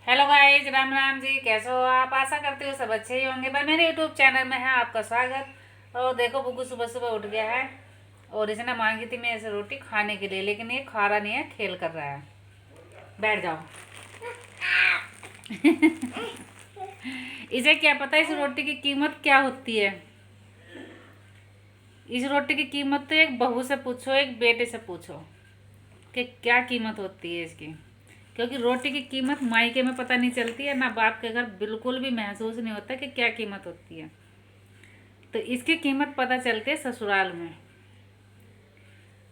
Hello guys, Ram Ram ji. कैसे हो आप? आशा करती हूँ सब अच्छे ही होंगे। भाई मेरे यूट्यूब चैनल में है आपका स्वागत। और देखो बुग्गू सुबह सुबह उठ गया है और इसने मांगी थी मेरे से रोटी खाने के लिए, लेकिन ये खा रहा नहीं है, खेल कर रहा है। बैठ जाओ। इसे क्या पता इस रोटी की कीमत क्या होती है। इस रोटी की कीमत तो एक बहू से पूछो, एक बेटे से पूछो कि क्या कीमत होती है इसकी। क्योंकि रोटी की कीमत मायके में पता नहीं चलती है, ना बाप के घर बिल्कुल भी महसूस नहीं होता कि क्या कीमत होती है। तो इसकी कीमत पता चलती है ससुराल में।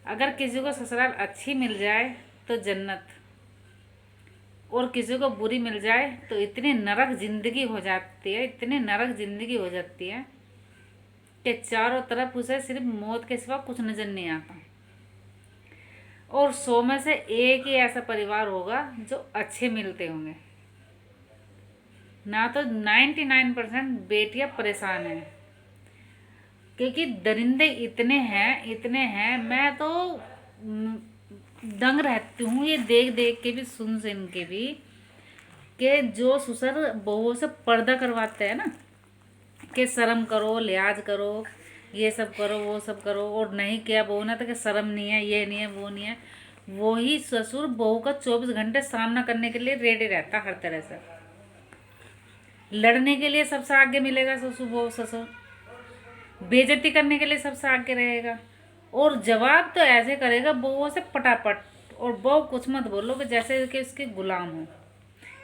अगर किसी को ससुराल अच्छी मिल जाए तो जन्नत, और किसी को बुरी मिल जाए तो इतनी नरक जिंदगी हो जाती है, इतनी नरक जिंदगी हो जाती है कि चारों तरफ उसे सिर्फ मौत के सिवा कुछ नजर नहीं आता। और 100 में से एक ही ऐसा परिवार होगा जो अच्छे मिलते होंगे, ना तो 99% बेटियां परेशान हैं। क्योंकि दरिंदे इतने हैं मैं तो दंग रहती हूँ ये देख देख के भी, सुन सुन के भी, कि जो ससुर बहुओं से पर्दा करवाते हैं ना, कि शर्म करो, लिहाज करो, ये सब करो, वो सब करो, और नहीं किया बहू ने तो कि शर्म नहीं है, ये नहीं है, वो नहीं है। वही ससुर बहू का 24 घंटे सामना करने के लिए रेडी रहता, हर तरह से लड़ने के लिए सबसे आगे मिलेगा ससुर। बहू ससुर बेइज्जती करने के लिए सबसे आगे रहेगा, और जवाब तो ऐसे करेगा बहुओं से पटापट। और बहू कुछ मत बोलो कि जैसे कि उसके गुलाम हो।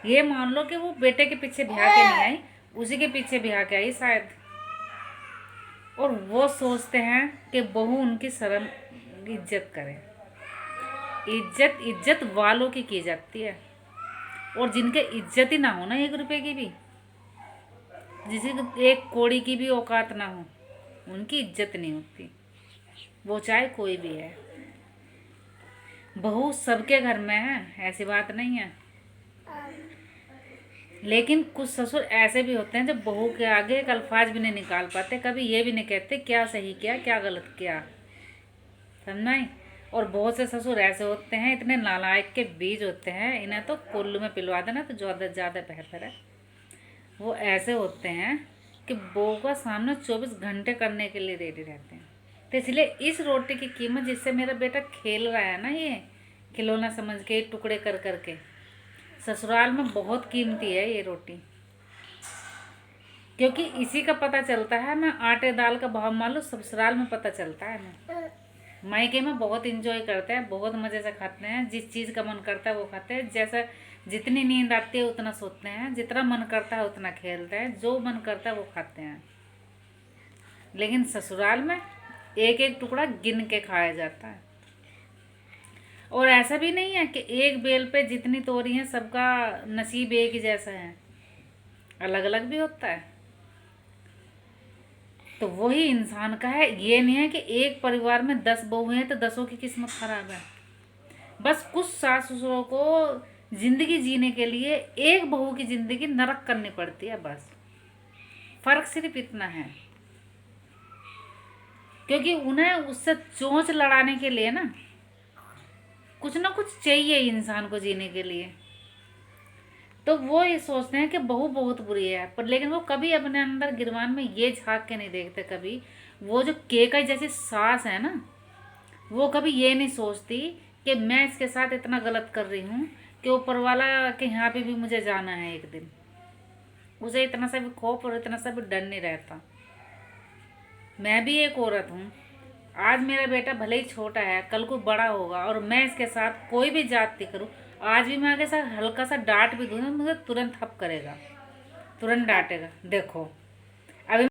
ये मान लो कि वो बेटे के पीछे ब्याह के नहीं आई, उसी के पीछे ब्याह के आई शायद। और वो सोचते हैं कि बहू उनकी शर्म इज्जत करे। इज्जत इज्जत वालों की जाती है, और जिनके इज्जत ही ना हो ना 1 रुपए की भी, जिसे एक कौड़ी की भी औकात ना हो, उनकी इज्जत नहीं होती, वो चाहे कोई भी है। बहू सबके घर में है, ऐसी बात नहीं है। लेकिन कुछ ससुर ऐसे भी होते हैं जो बहू के आगे एक अल्फाज भी नहीं निकाल पाते, कभी ये भी नहीं कहते क्या सही किया क्या गलत किया, समझना है। और बहुत से ससुर ऐसे होते हैं, इतने नालायक के बीज होते हैं, इन्हें तो कुल्लू में पिलवा देना तो ज़्यादा ज़्यादा बेहतर है। वो ऐसे होते हैं कि बहू का सामना 24 घंटे करने के लिए रेडी रहते हैं। तो इसलिए इस रोटी की कीमत, जिससे मेरा बेटा खेल रहा है ना, ये खिलौना समझ के टुकड़े कर करके, ससुराल में बहुत कीमती है ये रोटी। क्योंकि इसी का पता चलता है। मैं आटे दाल का भाव मान लो ससुराल में पता चलता है। मैं मायके में बहुत इंजॉय करते हैं, बहुत मज़े से खाते हैं, जिस चीज़ का मन करता है वो खाते हैं। जैसा जितनी नींद आती है उतना सोते हैं, जितना मन करता है उतना खेलते हैं, जो मन करता है वो खाते हैं। लेकिन ससुराल में एक एक टुकड़ा गिन के खाया जाता है। और ऐसा भी नहीं है कि एक बेल पे जितनी तोरी हैं सबका नसीब एक ही जैसा है, अलग अलग भी होता है। तो वही इंसान का है। ये नहीं है कि एक परिवार में 10 बहू हैं तो 10 की किस्मत खराब है। बस कुछ सास ससुरों को जिंदगी जीने के लिए एक बहू की जिंदगी नरक करनी पड़ती है, बस फर्क सिर्फ इतना है। क्योंकि उन्हें उससे चोंच लड़ाने के लिए ना कुछ चाहिए इंसान को जीने के लिए। तो वो ये सोचते हैं कि बहू बहुत बुरी है, पर लेकिन वो कभी अपने अंदर गिरवान में ये झांक के नहीं देखते। कभी वो जो केकई जैसी सास है ना, वो कभी ये नहीं सोचती कि मैं इसके साथ इतना गलत कर रही हूँ कि ऊपर वाला के यहाँ पे भी मुझे जाना है एक दिन। उसे इतना सा भी खौफ और इतना सा भी डर नहीं रहता। मैं भी एक औरत हूँ। आज मेरा बेटा भले ही छोटा है, कल को बड़ा होगा, और मैं इसके साथ कोई भी जाति करूँ, आज भी मैं आगे साथ हल्का सा डांट भी दूँ ना, मुझे तुरंत हप करेगा, तुरंत डांटेगा। देखो